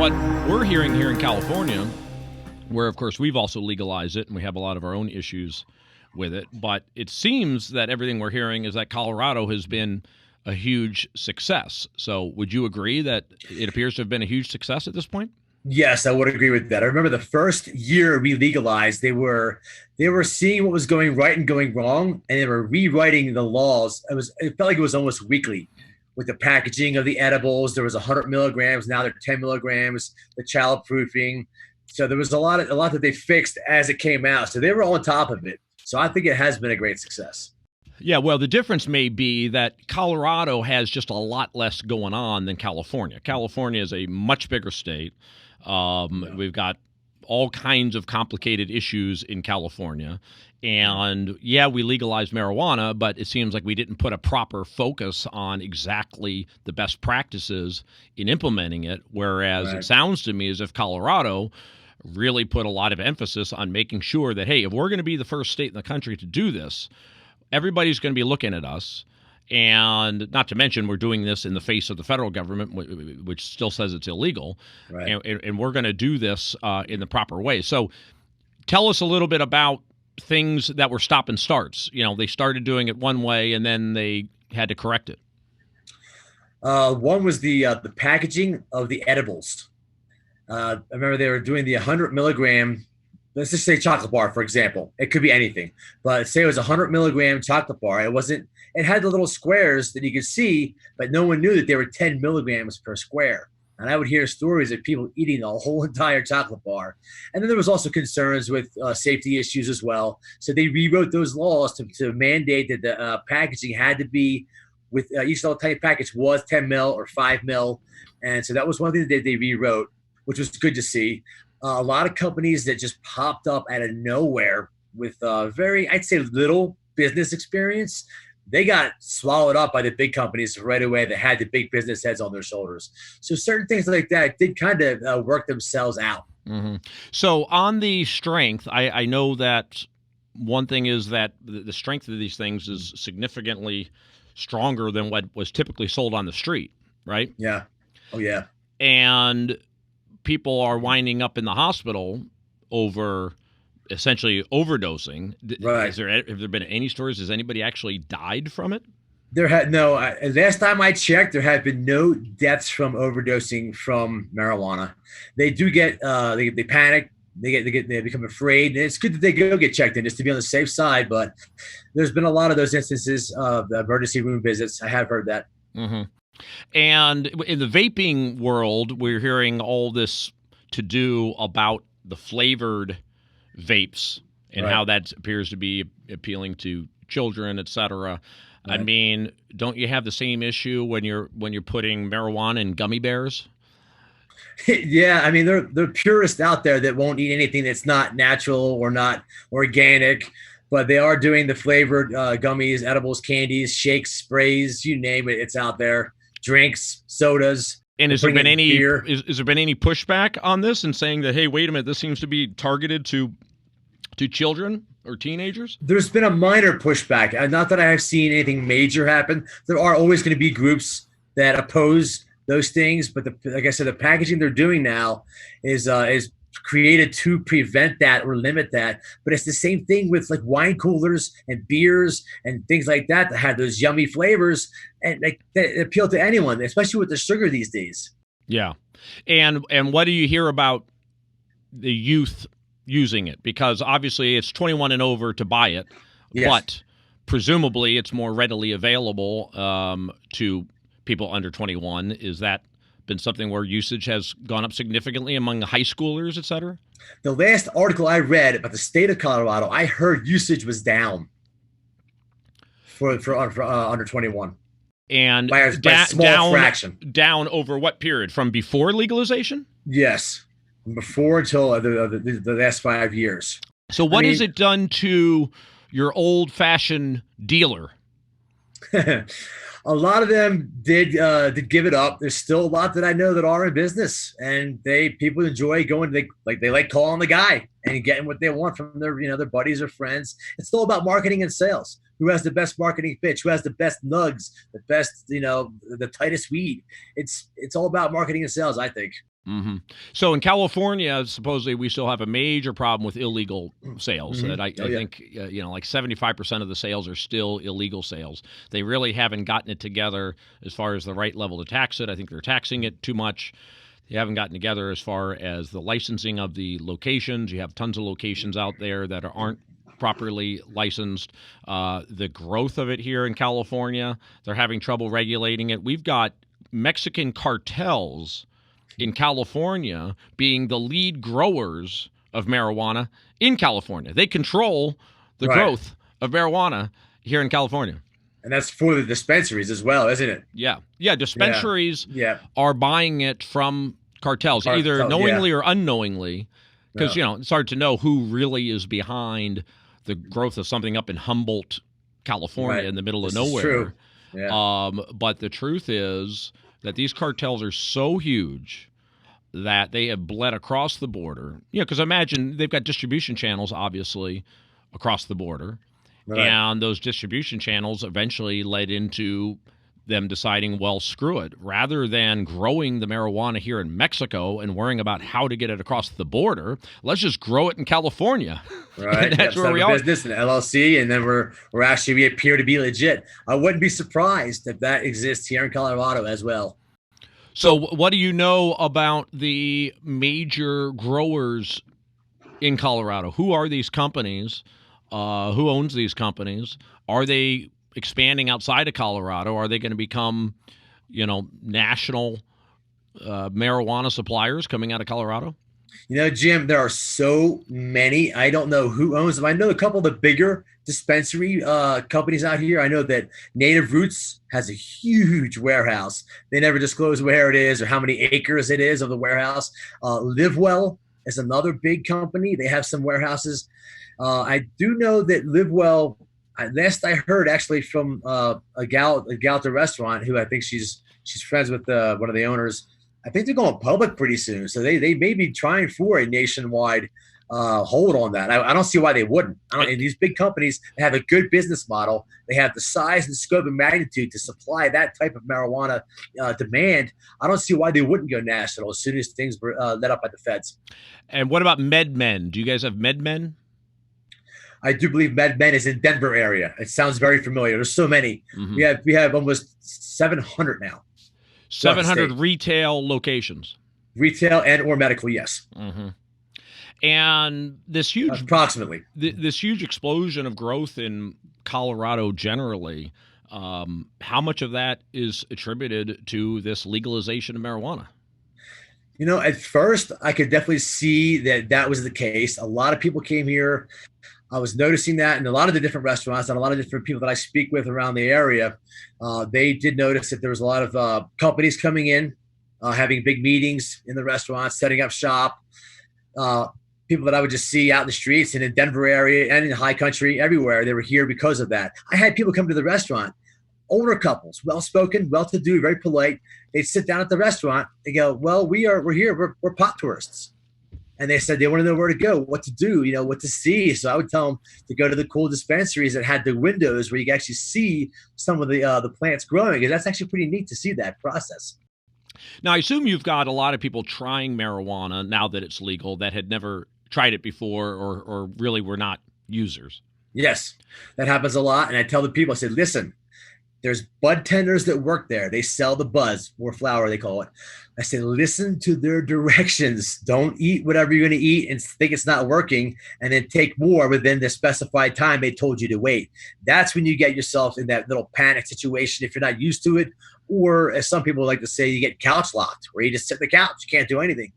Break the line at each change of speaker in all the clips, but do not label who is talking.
what we're hearing here in California, where, of course, we've also legalized it and we have a lot of our own issues with it, but it seems that everything we're hearing is that Colorado has been a huge success. So would you agree that it appears to have been a huge success at this point?
Yes, I would agree with that. I remember the first year we legalized, they were seeing what was going right and going wrong, and they were rewriting the laws. It felt like it was almost weekly with the packaging of the edibles. There was 100 milligrams, now they're 10 milligrams, the child proofing. So there was a lot that they fixed as it came out. So they were on top of it. So I think it has been a great success.
Yeah, well, the difference may be that Colorado has just a lot less going on than California. California is a much bigger state. We've got all kinds of complicated issues in California. And yeah, we legalized marijuana, but it seems like we didn't put a proper focus on exactly the best practices in implementing it. Whereas It sounds to me as if Colorado really put a lot of emphasis on making sure that, hey, if we're going to be the first state in the country to do this, everybody's going to be looking at us. And not to mention, we're doing this in the face of the federal government, which still says it's illegal.
Right.
And we're going to do this in the proper way. So tell us a little bit about things that were stop and starts. You know, they started doing it one way and then they had to correct it.
One was the packaging of the edibles. I remember they were doing the 100 milligram. Let's just say chocolate bar, for example. It could be anything, but say it was a 100 milligram chocolate bar. It had the little squares that you could see, but no one knew that they were 10 milligrams per square. And I would hear stories of people eating the whole entire chocolate bar. And then there was also concerns with safety issues as well. So they rewrote those laws to mandate that the packaging had to be with each little tiny package was 10 mil or 5 mil. And so that was one thing that they rewrote, which was good to see. A lot of companies that just popped up out of nowhere with I'd say little business experience, they got swallowed up by the big companies right away that had the big business heads on their shoulders. So certain things like that did kind of work themselves out.
Mm-hmm. So on the strength, I know that one thing is that the strength of these things is significantly stronger than what was typically sold on the street, right?
Yeah. Oh, yeah.
And people are winding up in the hospital over essentially overdosing.
Right.
Have there been any stories? Has anybody actually died from it?
Last time I checked, there have been no deaths from overdosing from marijuana. They do get, they panic. They become afraid. And it's good that they go get checked in just to be on the safe side. But there's been a lot of those instances of emergency room visits. I have heard that.
Mm-hmm. And in the vaping world, we're hearing all this to do about the flavored vapes and how that appears to be appealing to children, et cetera. Right. I mean, don't you have the same issue when you're putting marijuana in gummy bears?
Yeah, I mean, they're purists out there that won't eat anything that's not natural or not organic. But they are doing the flavored gummies, edibles, candies, shakes, sprays, you name it, it's out there. Drinks, sodas.
And has there been any has there been any pushback on this and saying that, hey, wait a minute, this seems to be targeted to children or teenagers?
There's been a minor pushback. Not that I have seen anything major happen. There are always going to be groups that oppose those things, but like I said, the packaging they're doing now is created to prevent that or limit that. But it's the same thing with like wine coolers and beers and things like that have those yummy flavors and that appeal to anyone, especially with the sugar these days.
Yeah. And what do you hear about the youth using it? Because obviously it's 21 and over to buy it, yes, but presumably it's more readily available to people under 21. Is that been something where usage has gone up significantly among the high schoolers, et cetera?
The last article I read about the state of Colorado, I heard usage was down for under 21.
And
by a small fraction.
Down over what period? From before legalization?
Yes. Before until the last 5 years.
So what has it done to your old-fashioned dealer?
A lot of them did give it up. There's still a lot that I know that are in business, and people enjoy going. They like calling the guy and getting what they want from their buddies or friends. It's all about marketing and sales. Who has the best marketing pitch? Who has the best nugs? The best, the tightest weed? It's all about marketing and sales, I think.
Hmm. So in California, supposedly we still have a major problem with illegal sales. That I think, like 75% of the sales are still illegal sales. They really haven't gotten it together as far as the right level to tax it. I think they're taxing it too much. They haven't gotten together as far as the licensing of the locations. You have tons of locations out there that aren't properly licensed. The growth of it here in California, they're having trouble regulating it. We've got Mexican cartels in California being the lead growers of marijuana in California. They control the growth of marijuana here in California.
And that's for the dispensaries as well, isn't it?
Yeah. Dispensaries are buying it from cartels, either knowingly or unknowingly, because, it's hard to know who really is behind the growth of something up in Humboldt, California, in the middle of nowhere.
True. Yeah.
But the truth is that these cartels are so huge that they have bled across the border. Because imagine they've got distribution channels, obviously, across the border. Right. And those distribution channels eventually led into them deciding, well, screw it. Rather than growing the marijuana here in Mexico and worrying about how to get it across the border, let's just grow it in California.
Right.
That's where we are.
Business and LLC, and then we appear to be legit. I wouldn't be surprised if that exists here in Colorado as well.
So what do you know about the major growers in Colorado? Who are these companies? Who owns these companies? Are they expanding outside of Colorado? Are they going to become, national marijuana suppliers coming out of Colorado?
Jim, there are so many. I don't know who owns them. I know a couple of the bigger dispensary companies out here. I know that Native Roots has a huge warehouse. They never disclose where it is or how many acres it is of the warehouse. LiveWell is another big company. They have some warehouses. I do know that LiveWell, last I heard actually from a gal at the restaurant who I think she's friends with one of the owners. I think they're going public pretty soon. So they may be trying for a nationwide hold on that. I don't see why they wouldn't. And these big companies have a good business model. They have the size and scope and magnitude to supply that type of marijuana demand. I don't see why they wouldn't go national as soon as things were let up by the feds.
And what about MedMen? Do you guys have MedMen?
I do believe MedMen is in Denver area. It sounds very familiar. There's so many. Mm-hmm. We have almost 700 now.
700 retail locations.
Retail and or medical, yes.
Mm-hmm. And this huge,
approximately,
this huge explosion of growth in Colorado generally, how much of that is attributed to this legalization of marijuana?
At first, I could definitely see that was the case. A lot of people came here. I was noticing that in a lot of the different restaurants and a lot of different people that I speak with around the area. They did notice that there was a lot of companies coming in, having big meetings in the restaurants, setting up shop. People that I would just see out in the streets and in Denver area and in the high country, everywhere, they were here because of that. I had people come to the restaurant, older couples, well-spoken, well-to-do, very polite. They'd sit down at the restaurant. They go, well, we're here. We're pot tourists. And they said they want to know where to go, what to do, what to see. So I would tell them to go to the cool dispensaries that had the windows where you can actually see some of the plants growing. And that's actually pretty neat to see that process.
Now, I assume you've got a lot of people trying marijuana now that it's legal that had never tried it before or really were not users.
Yes, that happens a lot. And I tell the people, I said, listen, there's bud tenders that work there. They sell the buzz or flower, they call it. I say, listen to their directions. Don't eat whatever you're going to eat and think it's not working and then take more within the specified time they told you to wait. That's when you get yourself in that little panic situation if you're not used to it. Or as some people like to say, you get couch locked where you just sit on the couch. You can't do anything.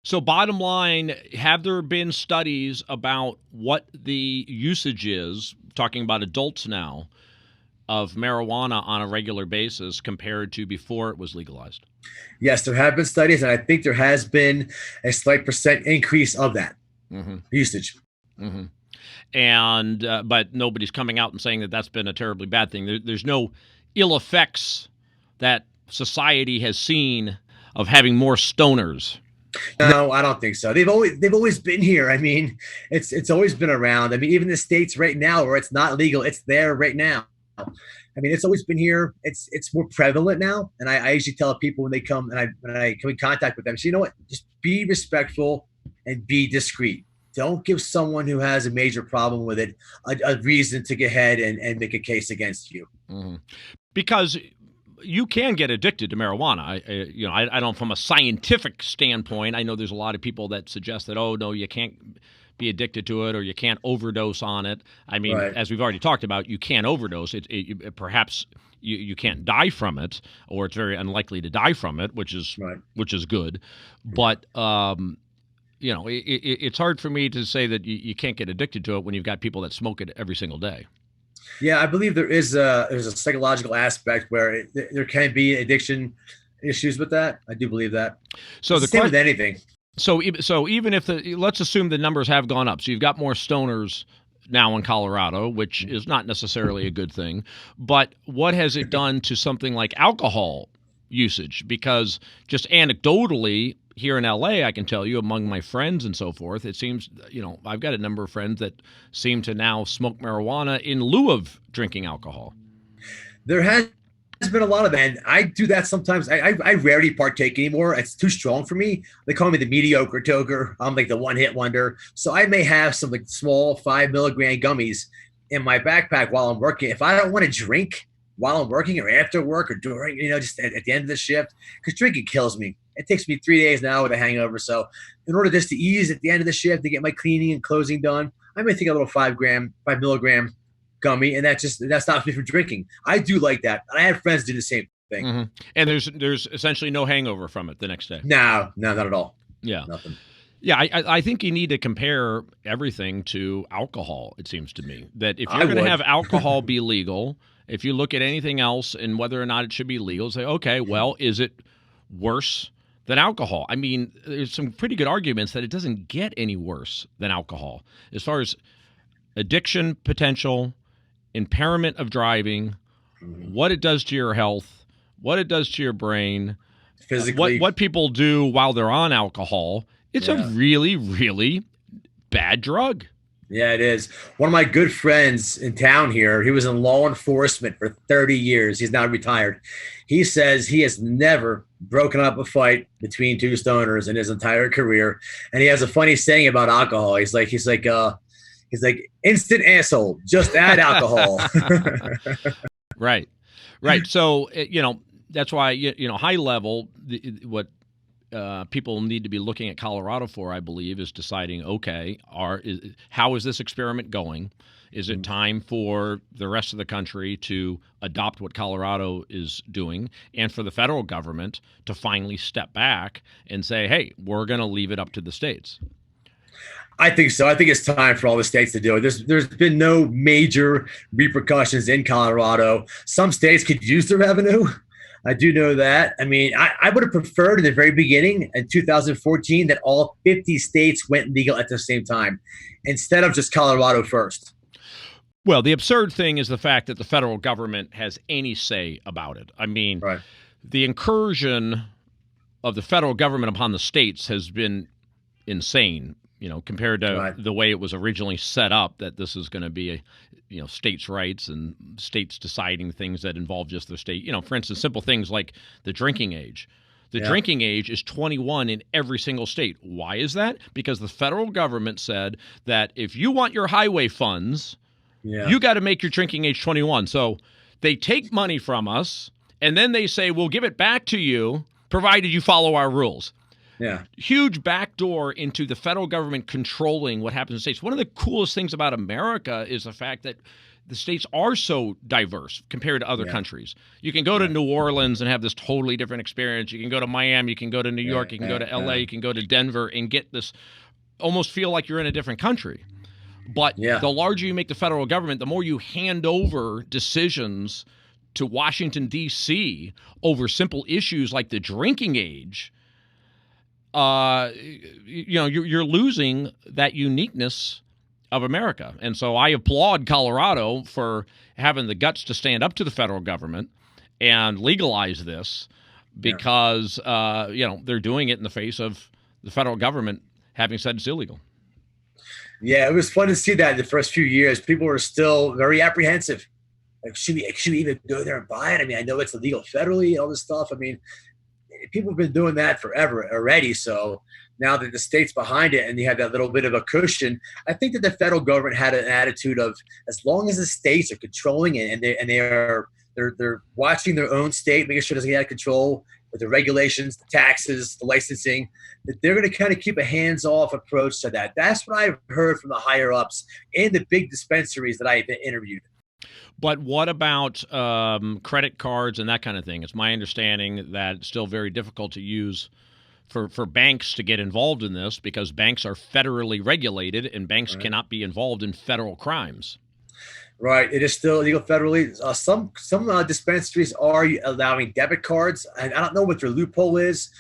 So bottom line, have there been studies about what the usage is, talking about adults now, of marijuana on a regular basis compared to before it was legalized?
Yes, there have been studies, and I think there has been a slight percent increase of that usage.
Mm-hmm. And but nobody's coming out and saying that that's been a terribly bad thing. There's no ill effects that society has seen of having more stoners.
No, I don't think so. They've always been here. I mean, it's always been around. I mean, even the states right now where it's not legal, it's there right now. I mean, it's always been here. It's more prevalent now, and I usually tell people when they come and I come in contact with them, so you know what, just be respectful and be discreet. Don't give someone who has a major problem with it a reason to go ahead and make a case against you.
Mm-hmm. Because you can get addicted to marijuana. I don't, from a scientific standpoint, I know there's a lot of people that suggest that, oh, no, you can't be addicted to it or you can't overdose on it. I mean,
Right.
as we've already talked about, you can't overdose. Perhaps you can't die from it, or it's very unlikely to die from it, which is
Right.
good. But it's hard for me to say that you can't get addicted to it when you've got people that smoke it every single day.
Yeah, I believe there's a psychological aspect where there can be addiction issues with that. I do believe that.
So
It's the same with anything.
So even if let's assume the numbers have gone up, so you've got more stoners now in Colorado, which is not necessarily a good thing. But what has it done to something like alcohol usage? Because just anecdotally here in LA, I can tell you, among my friends and so forth, it seems, I've got a number of friends that seem to now smoke marijuana in lieu of drinking alcohol.
There has been a lot of that. And I do that sometimes. I rarely partake anymore. It's too strong for me. They call me the mediocre toker. I'm like the one-hit wonder. So I may have some like small 5 milligram gummies in my backpack while I'm working. If I don't want to drink while I'm working or after work or during, just at the end of the shift, because drinking kills me. It takes me 3 days now with a hangover. So in order just to ease at the end of the shift to get my cleaning and closing done, I may take a little 5 milligram gummy, and that stops me from drinking. I do like that. And I have friends do the same thing.
Mm-hmm. And there's essentially no hangover from it the next day.
No, not at all.
Yeah.
Nothing.
Yeah, I think you need to compare everything to alcohol, it seems to me. That if you're going to have alcohol be legal, if you look at anything else and whether or not it should be legal, say, okay, well, is it worse than alcohol? I mean, there's some pretty good arguments that it doesn't get any worse than alcohol. As far as addiction potential, impairment of driving, what it does to your health, what it does to your brain,
physically,
what people do while they're on alcohol, it's a really, really bad drug.
Yeah, it is. One of my good friends in town here, he was in law enforcement for 30 years. He's now retired. He says he has never broken up a fight between two stoners in his entire career. And he has a funny saying about alcohol. He's like, instant asshole, just add alcohol.
Right. So, that's why, high level, what people need to be looking at Colorado for, I believe, is deciding, okay, how is this experiment going? Is it time for the rest of the country to adopt what Colorado is doing, and for the federal government to finally step back and say, hey, we're going to leave it up to the states?
I think so. I think it's time for all the states to do it. There's been no major repercussions in Colorado. Some states could use the revenue. I do know that. I mean, I would have preferred in the very beginning in 2014 that all 50 states went legal at the same time instead of just Colorado first.
Well, the absurd thing is the fact that the federal government has any say about it. I mean,
right.
The incursion of the federal government upon the states has been insane, compared to the way it was originally set up, that this is going to be states' rights and states deciding things that involve just their state. For instance, simple things like the drinking age. The drinking age is 21 in every single state. Why is that? Because the federal government said that if you want your highway funds, you got to make your drinking age 21. So they take money from us, and then they say, we'll give it back to you, provided you follow our rules.
Yeah.
Huge backdoor into the federal government controlling what happens in states. One of the coolest things about America is the fact that the states are so diverse compared to other countries. You can go to New Orleans and have this totally different experience. You can go to Miami, you can go to New York, you can go to LA, you can go to Denver and get this, almost feel like you're in a different country. But the larger you make the federal government, the more you hand over decisions to Washington, D.C. over simple issues like the drinking age. You're losing that uniqueness of America. And so I applaud Colorado for having the guts to stand up to the federal government and legalize this because, they're doing it in the face of the federal government having said it's illegal.
Yeah, it was fun to see that in the first few years. People were still very apprehensive. Like, should we even go there and buy it? I mean, I know it's illegal federally, all this stuff. I mean, people have been doing that forever already. So now that the state's behind it and you have that little bit of a cushion, I think that the federal government had an attitude of, as long as the states are controlling it and they're watching their own state, making sure it doesn't get out of control with the regulations, the taxes, the licensing, that they're going to kind of keep a hands-off approach to that. That's what I've heard from the higher ups in the big dispensaries that I've interviewed.
But what about credit cards and that kind of thing? It's my understanding that it's still very difficult to use for banks to get involved in this because banks are federally regulated and banks cannot be involved in federal crimes.
Right. It is still illegal federally. Some dispensaries are allowing debit cards. I don't know what their loophole is.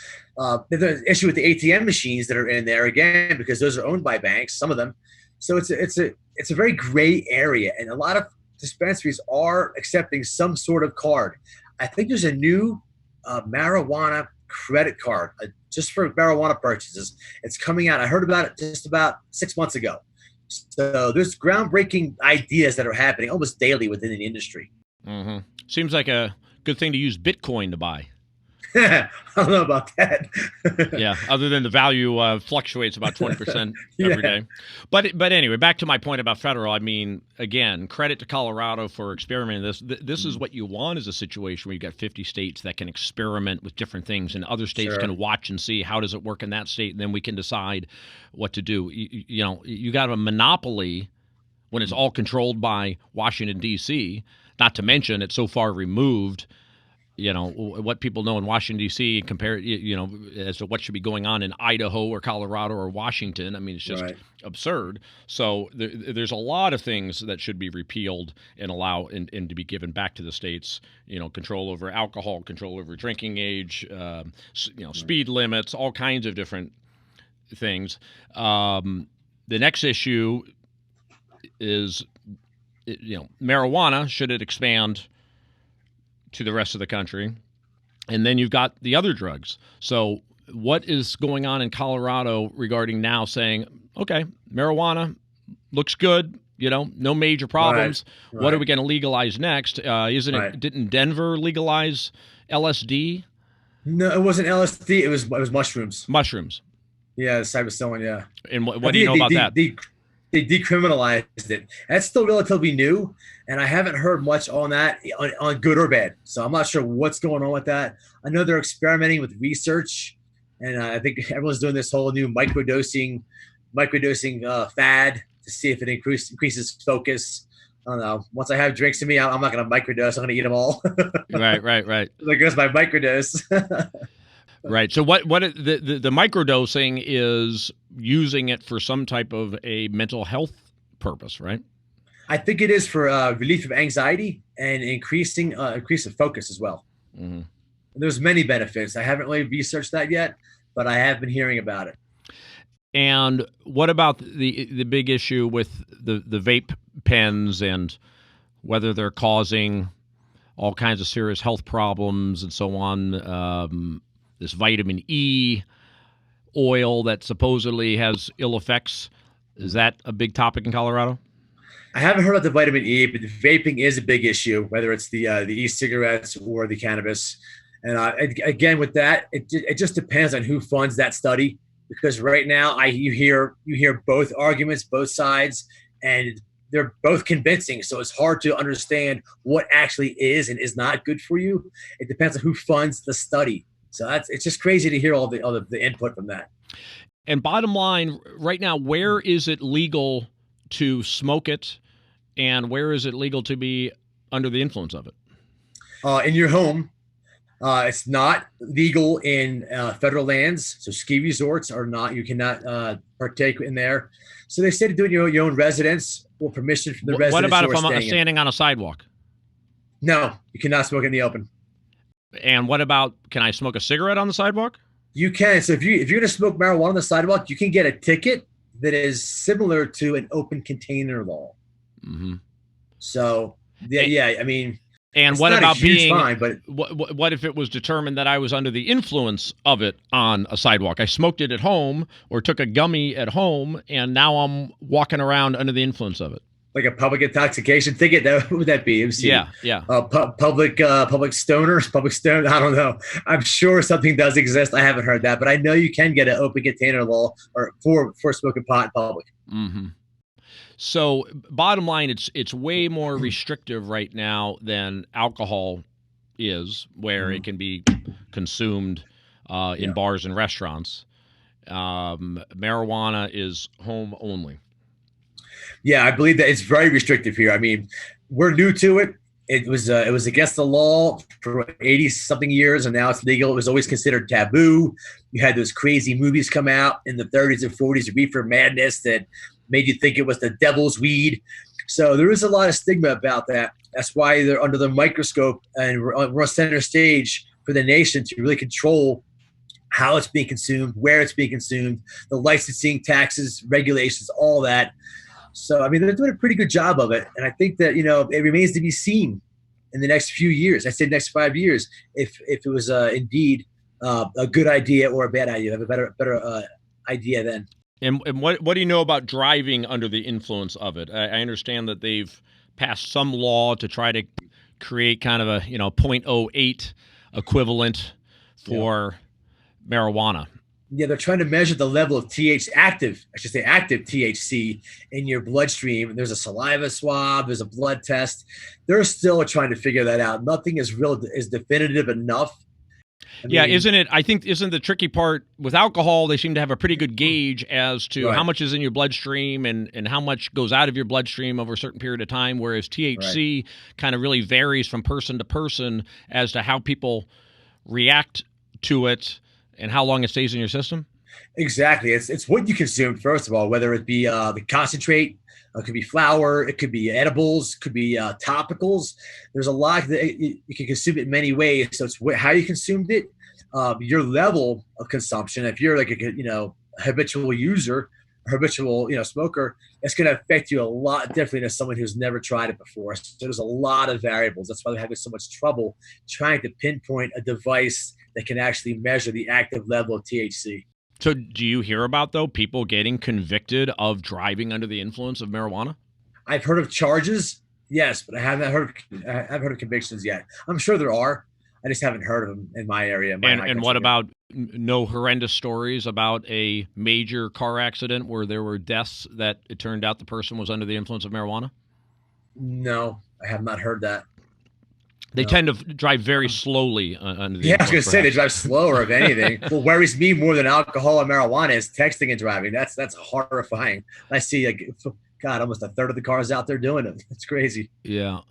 There's an issue with the ATM machines that are in there, again, because those are owned by banks, some of them. So it's a very gray area, and a lot of dispensaries are accepting some sort of card. I think there's a new marijuana credit card just for marijuana purchases. It's coming out. I heard about it just about 6 months ago. So there's groundbreaking ideas that are happening almost daily within the industry.
Mm-hmm. Seems like a good thing to use Bitcoin to buy.
I don't know about that.
Yeah, other than the value fluctuates about 20% every day. But anyway, back to my point about federal. I mean, again, credit to Colorado for experimenting this. This is what you want, is a situation where you've got 50 states that can experiment with different things, and other states can watch and see how does it work in that state, and then we can decide what to do. You know, you got a monopoly when it's all controlled by Washington, D.C., not to mention it's so far removed. You know, what people know in Washington, D.C. compared, you know, as to what should be going on in Idaho or Colorado or Washington. I mean, it's just absurd. So there's a lot of things that should be repealed and allow and to be given back to the states. You know, control over alcohol, control over drinking age, you know, speed limits, all kinds of different things. The next issue is, you know, marijuana. Should it expand to the rest of the country? And then you've got the other drugs. So what is going on in Colorado regarding now saying, okay, marijuana looks good, you know, no major problems. What are we going to legalize next? Didn't Denver legalize LSD?
No, it wasn't LSD. It was mushrooms.
Mushrooms.
Yeah, the psilocybin, yeah.
And what do you know about that?
They decriminalized it. That's still relatively new, and I haven't heard much on that, on good or bad. So I'm not sure what's going on with that. I know they're experimenting with research, and I think everyone's doing this whole new microdosing fad to see if it increases focus. I don't know. Once I have drinks in me, I'm not going to microdose. I'm going to eat them all.
Right.
There goes my microdose.
Right. So what the microdosing is using it for some type of a mental health purpose, right?
I think it is for relief of anxiety and increase of focus as well. Mm-hmm. There's many benefits. I haven't really researched that yet, but I have been hearing about it.
And what about the big issue with the vape pens and whether they're causing all kinds of serious health problems and so on? This vitamin E oil that supposedly has ill effects. Is that a big topic in Colorado?
I haven't heard about the vitamin E, but vaping is a big issue, whether it's the e-cigarettes or the cannabis. And again, with that, it just depends on who funds that study. Because right now, you hear both arguments, both sides, and they're both convincing. So it's hard to understand what actually is and is not good for you. It depends on who funds the study. So it's just crazy to hear all the input from that.
And bottom line, right now, where is it legal to smoke it, and where is it legal to be under the influence of it?
In your home. It's not legal in federal lands, so ski resorts are not. You cannot partake in there. So they say to do it in your own residence or permission from the residents.
What about if I'm standing on a sidewalk?
No, you cannot smoke in the open.
And what about, can I smoke a cigarette on the sidewalk?
You can. So if you're going to smoke marijuana on the sidewalk, you can get a ticket that is similar to an open container law. Mm-hmm. So yeah, I mean.
And what about being? Fine, but what if it was determined that I was under the influence of it on a sidewalk? I smoked it at home or took a gummy at home, and now I'm walking around under the influence of it.
Like a public intoxication ticket? That what would that be? MC?
Yeah, yeah.
Public stoners, public stone. I don't know. I'm sure something does exist. I haven't heard that, but I know you can get an open container law or for smoking pot in public.
Mm-hmm. So, bottom line, it's way more restrictive right now than alcohol is, where it can be consumed in bars and restaurants. Marijuana is home only.
Yeah, I believe that it's very restrictive here. I mean, we're new to it. It was against the law for 80 something years, and now it's legal. It was always considered taboo. You had those crazy movies come out in the 30s and 40s, Reefer Madness, that made you think it was the devil's weed. So there is a lot of stigma about that. That's why they're under the microscope, and we're on center stage for the nation to really control how it's being consumed, where it's being consumed, the licensing, taxes, regulations, all that. So, I mean, they're doing a pretty good job of it. And I think that, it remains to be seen in the next few years. I say next 5 years, if it was indeed a good idea or a bad idea. I have a better idea then.
And what do you know about driving under the influence of it? I understand that they've passed some law to try to create kind of a, 0.08 equivalent for marijuana.
Yeah, they're trying to measure the level of active THC in your bloodstream. There's a saliva swab, there's a blood test. They're still trying to figure that out. Nothing is definitive enough. Isn't the tricky part with alcohol, they seem to have a pretty good gauge as to how much is in your bloodstream and how much goes out of your bloodstream over a certain period of time, whereas THC kind of really varies from person to person as to how people react to it and how long it stays in your system? Exactly. It's what you consume, first of all, whether it be the concentrate, it could be flour, it could be edibles, it could be topicals. There's a lot that you can consume it in many ways. So it's how you consumed it, your level of consumption. If you're like a habitual user, habitual smoker, it's going to affect you a lot differently than someone who's never tried it before. So there's a lot of variables. That's why they're having so much trouble trying to pinpoint a device that can actually measure the active level of THC.
So do you hear about, though, people getting convicted of driving under the influence of marijuana?
I've heard of charges, yes, but I haven't heard of convictions yet. I'm sure there are. I just haven't heard of them in my area.
And what about no horrendous stories about a major car accident where there were deaths that it turned out the person was under the influence of marijuana?
No, I have not heard that.
They tend to drive very slowly under the influence.
I was going to say they drive slower, if anything. What worries me more than alcohol and marijuana is texting and driving. That's horrifying. I see, almost a third of the cars out there doing it. It's crazy.
Yeah.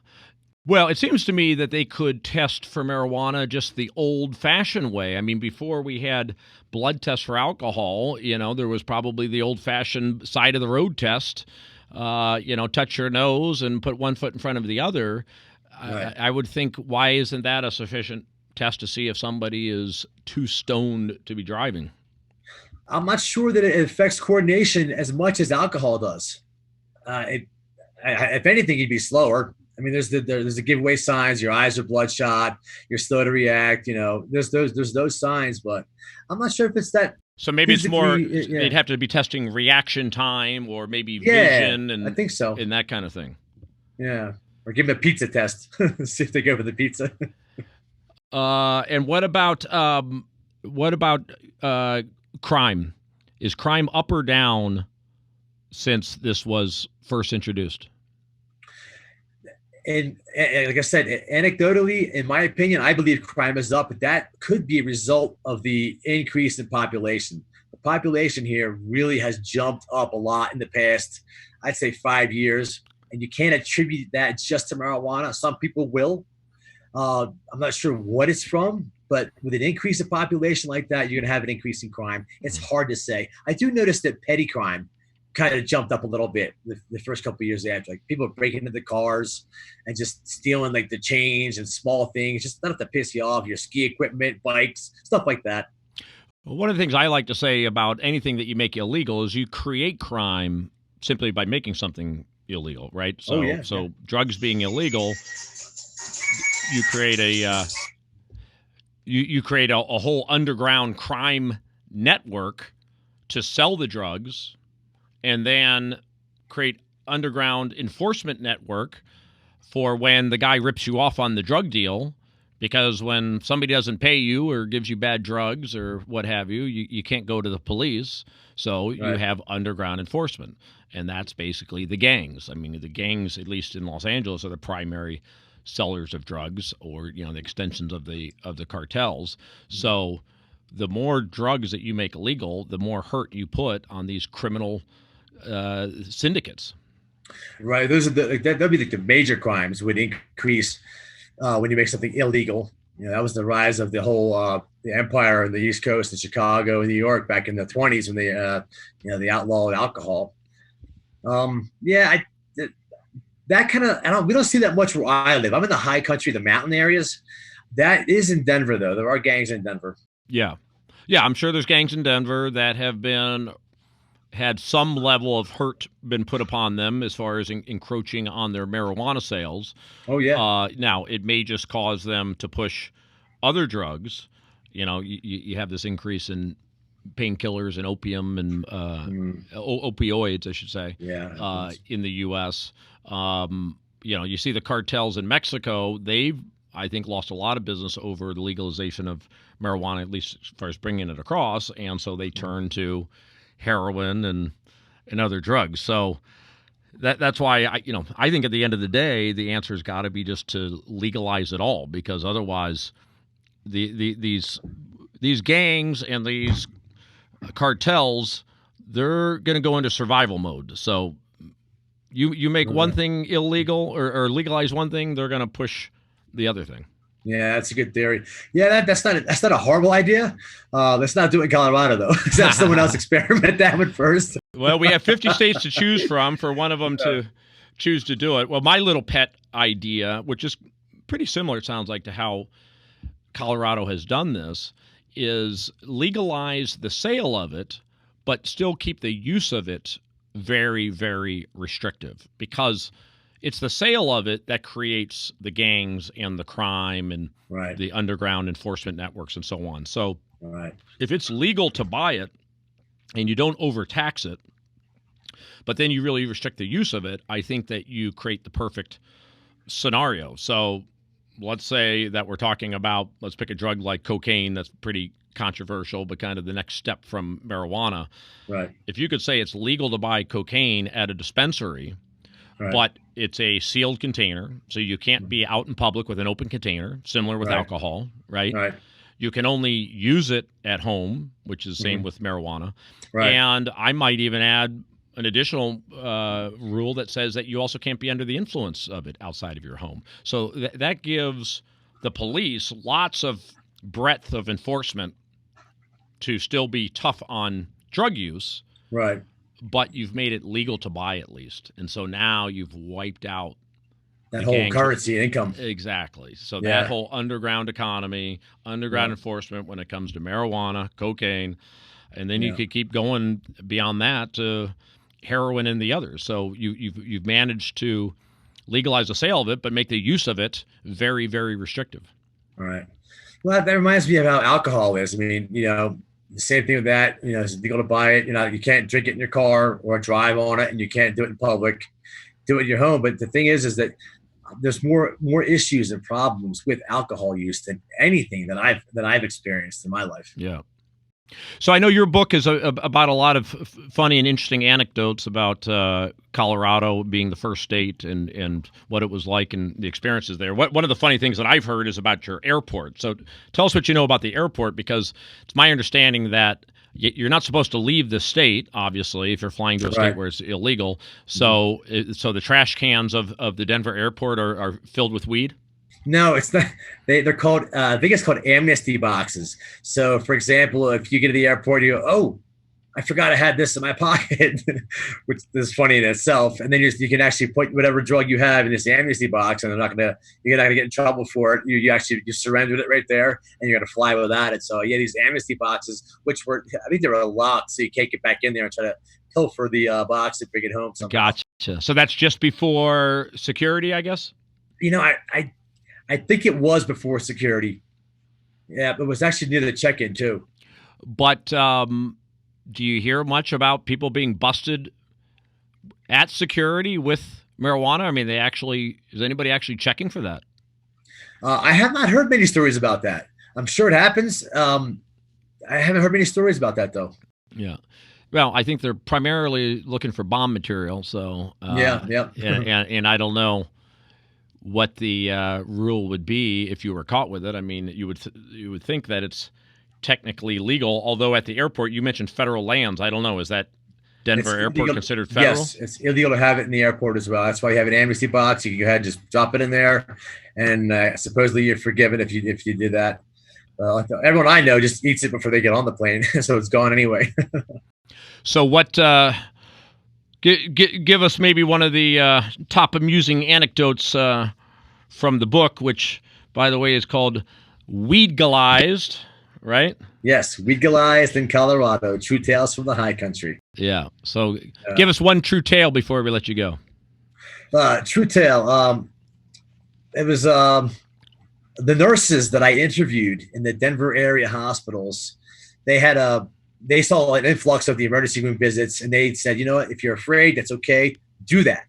Well, it seems to me that they could test for marijuana just the old-fashioned way. I mean, before we had blood tests for alcohol, there was probably the old-fashioned side-of-the-road test. Touch your nose and put one foot in front of the other. Right. I would think, why isn't that a sufficient test to see if somebody is too stoned to be driving?
I'm not sure that it affects coordination as much as alcohol does. If anything, you'd be slower. I mean, there's the giveaway signs. Your eyes are bloodshot. You're slow to react. There's those signs, but I'm not sure if it's that.
So maybe it's more. They'd have to be testing reaction time or maybe vision, and
I think so,
and that kind of thing.
Yeah. Or give them a pizza test, see if they go for the pizza.
And what about crime? Is crime up or down since this was first introduced?
And like I said, anecdotally, in my opinion, I believe crime is up, but that could be a result of the increase in population. The population here really has jumped up a lot in the past, I'd say 5 years. And you can't attribute that just to marijuana. Some people will. I'm not sure what it's from, but with an increase in population like that, you're going to have an increase in crime. It's hard to say. I do notice that petty crime kind of jumped up a little bit the first couple of years after. Like people breaking into the cars and just stealing like the change and small things, just enough to piss you off, your ski equipment, bikes, stuff like that.
Well, one of the things I like to say about anything that you make illegal is you create crime simply by making something illegal, right? So drugs being illegal, you create a you create a whole underground crime network to sell the drugs, and then create underground enforcement network for when the guy rips you off on the drug deal, because when somebody doesn't pay you or gives you bad drugs or what have you, you can't go to the police. So you have underground enforcement, and that's basically the gangs. I mean, the gangs, at least in Los Angeles, are the primary sellers of drugs, or the extensions of the cartels. So the more drugs that you make illegal, the more hurt you put on these criminal syndicates.
Right. Those are that'd be like the major crimes would increase when you make something illegal. That was the rise of the whole the empire on the East Coast in Chicago and New York back in the 20s when they outlawed alcohol. That kind of, we don't see that much where I live. I'm in the high country, the mountain areas. That is in Denver, though. There are gangs in Denver.
Yeah. I'm sure there's gangs in Denver that have had some level of hurt been put upon them as far as encroaching on their marijuana sales.
Oh, yeah.
Now, it may just cause them to push other drugs. You have this increase in painkillers and opium and opioids, I should say, in the U.S. You see the cartels in Mexico. They've, I think, lost a lot of business over the legalization of marijuana, at least as far as bringing it across, and so they turn to heroin and other drugs. So that's why I think at the end of the day, the answer has got to be just to legalize it all, because otherwise these gangs and these cartels, they're going to go into survival mode. So you make one thing illegal or legalize one thing, they're going to push the other thing.
Yeah, that's a good theory. Yeah, that's not a horrible idea. Let's not do it in Colorado, though. Let someone else experiment that one first.
Well, we have 50 states to choose from for one of them to choose to do it. Well, my little pet idea, which is pretty similar, it sounds like, to how Colorado has done this, is legalize the sale of it, but still keep the use of it very, very restrictive, because it's the sale of it that creates the gangs and the crime and the underground enforcement networks and so on. So if it's legal to buy it and you don't overtax it, but then you really restrict the use of it, I think that you create the perfect scenario. So let's say that we're talking about, let's pick a drug like cocaine that's pretty controversial, but kind of the next step from marijuana.
Right.
If you could say it's legal to buy cocaine at a dispensary, but it's a sealed container, so you can't be out in public with an open container, similar with alcohol, right? You can only use it at home, which is the same with marijuana. And I might even add an additional rule that says that you also can't be under the influence of it outside of your home. So that gives the police lots of breadth of enforcement to still be tough on drug use.
Right.
But you've made it legal to buy, at least. And so now you've wiped out
that whole currency and income.
Exactly. So that whole underground economy, underground enforcement when it comes to marijuana, cocaine, and then you could keep going beyond that to heroin and the others. So you've managed to legalize the sale of it, but make the use of it very, very restrictive.
All right. Well, that reminds me of how alcohol is. I mean, the same thing with that. It's legal to buy it. You can't drink it in your car or drive on it, and you can't do it in public. Do it in your home. But the thing is that there's more issues and problems with alcohol use than anything that I've experienced in my life.
Yeah. So I know your book is about a lot of funny and interesting anecdotes about Colorado being the first state and what it was like and the experiences there. One of the funny things that I've heard is about your airport. So tell us what you know about the airport, because it's my understanding that you're not supposed to leave the state, obviously, if you're flying to a state where it's illegal. So so the trash cans of the Denver airport are filled with weed?
No, it's not. They're called, I think it's called Amnesty Boxes. So, for example, if you get to the airport, you go, oh, I forgot I had this in my pocket, which is funny in itself. And then you can actually put whatever drug you have in this Amnesty box, and you're not gonna get in trouble for it. You surrendered it right there, and you're gonna fly without it. So these Amnesty boxes, which I think they're locked, so you can't get back in there and try to pilfer the box and bring it home somehow.
Gotcha. So that's just before security, I guess.
I think it was before security. Yeah, but it was actually near the check-in too.
But do you hear much about people being busted at security with marijuana? I mean, is anybody actually checking for that?
I have not heard many stories about that. I'm sure it happens. I haven't heard many stories about that, though.
Yeah. Well, I think they're primarily looking for bomb material. So
yeah.
and I don't know what the rule would be if you were caught with it. I mean, you would think that it's technically legal. Although at the airport, you mentioned federal lands. I don't know. Is that Denver Airport considered federal?
Yes, it's illegal to have it in the airport as well. That's why you have an amnesty box. You can go ahead and just drop it in there, and supposedly you're forgiven if you did that. Everyone I know just eats it before they get on the plane, so it's gone anyway.
So what? Give us maybe one of the top amusing anecdotes from the book, which, by the way, is called Weedgalized, right?
Yes, Weedgalized in Colorado, True Tales from the High Country.
Yeah. So give us one true tale before we let you go.
True tale. It was the nurses that I interviewed in the Denver area hospitals. They saw an influx of the emergency room visits, and they said, you know what, if you're afraid, that's okay, do that.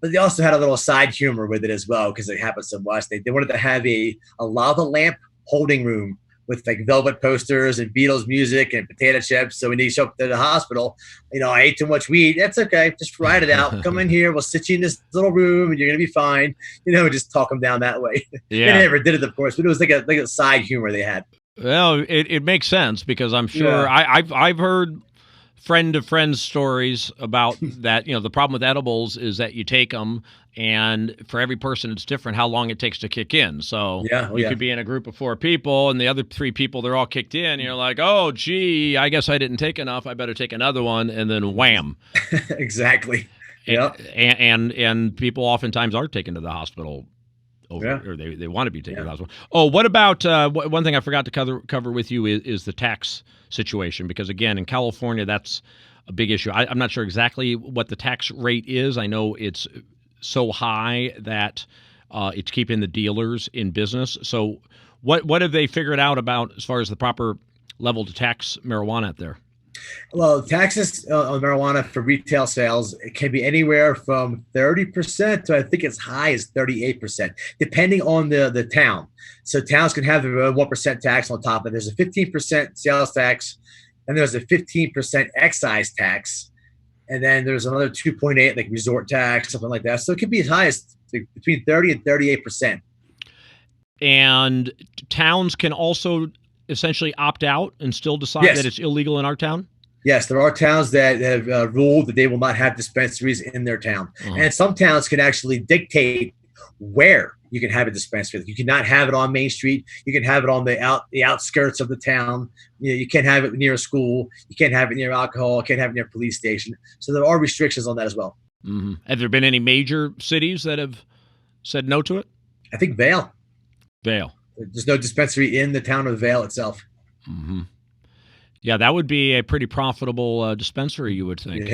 But they also had a little side humor with it as well, because it happened so much. They wanted to have a lava lamp holding room with like Velvet posters and Beatles music and potato chips. So when you show up to the hospital, I ate too much weed. That's okay. Just ride it out. Come in here. We'll sit you in this little room and you're going to be fine. Just talk them down that way.
Yeah.
They never did it, of course, but it was like a side humor they had.
Well, it makes sense because I'm sure I've heard friend of friends stories about that. The problem with edibles is that you take them, and for every person it's different how long it takes to kick in. So you could be in a group of 4 people, and the other 3 people, they're all kicked in, and you're like, oh, gee, I guess I didn't take enough. I better take another one, and then wham.
Exactly.
Yeah. And people oftentimes are taken to the hospital. Or they want to be taken to the hospital. Oh, what about one thing I forgot to cover with you is the tax situation, because again, in California, that's a big issue. I'm not sure exactly what the tax rate is. I know it's so high that it's keeping the dealers in business. So what have they figured out about as far as the proper level to tax marijuana out there?
Well, taxes on marijuana for retail sales, it can be anywhere from 30% to I think as high as 38%, depending on the town. So towns can have their own 1% tax on top of it. There's a 15% sales tax, and there's a 15% excise tax, and then there's another 2.8 like resort tax, something like that. So it can be as high as between 30 and 38%.
And towns can also essentially opt out and still decide that it's illegal in our town?
Yes, there are towns that have ruled that they will not have dispensaries in their town. And some towns can actually dictate where you can have a dispensary. You cannot have it on Main Street. You can have it on the outskirts of the town. You can't have it near a school. You can't have it near alcohol. You can't have it near a police station. So there are restrictions on that as well.
Mm-hmm. Have there been any major cities that have said no to it?
I think Vail.
There's
no dispensary in the town of Vail itself.
Mm-hmm. Yeah, that would be a pretty profitable dispensary, you would think.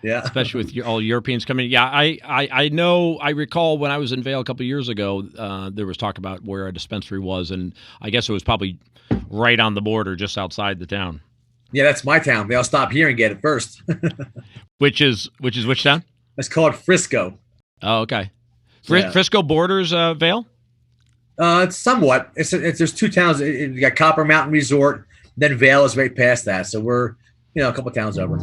Yeah.
Especially with all Europeans coming. Yeah, I know. I recall when I was in Vail a couple of years ago, there was talk about where a dispensary was, and I guess it was probably right on the border, just outside the town.
Yeah, that's my town. They all stop here and get it first.
Which is which town?
It's called Frisco.
Oh, okay. Frisco borders Vail?
It's somewhat. There's 2 towns. You got Copper Mountain Resort. Then Vail is right past that. So we're, a couple towns over.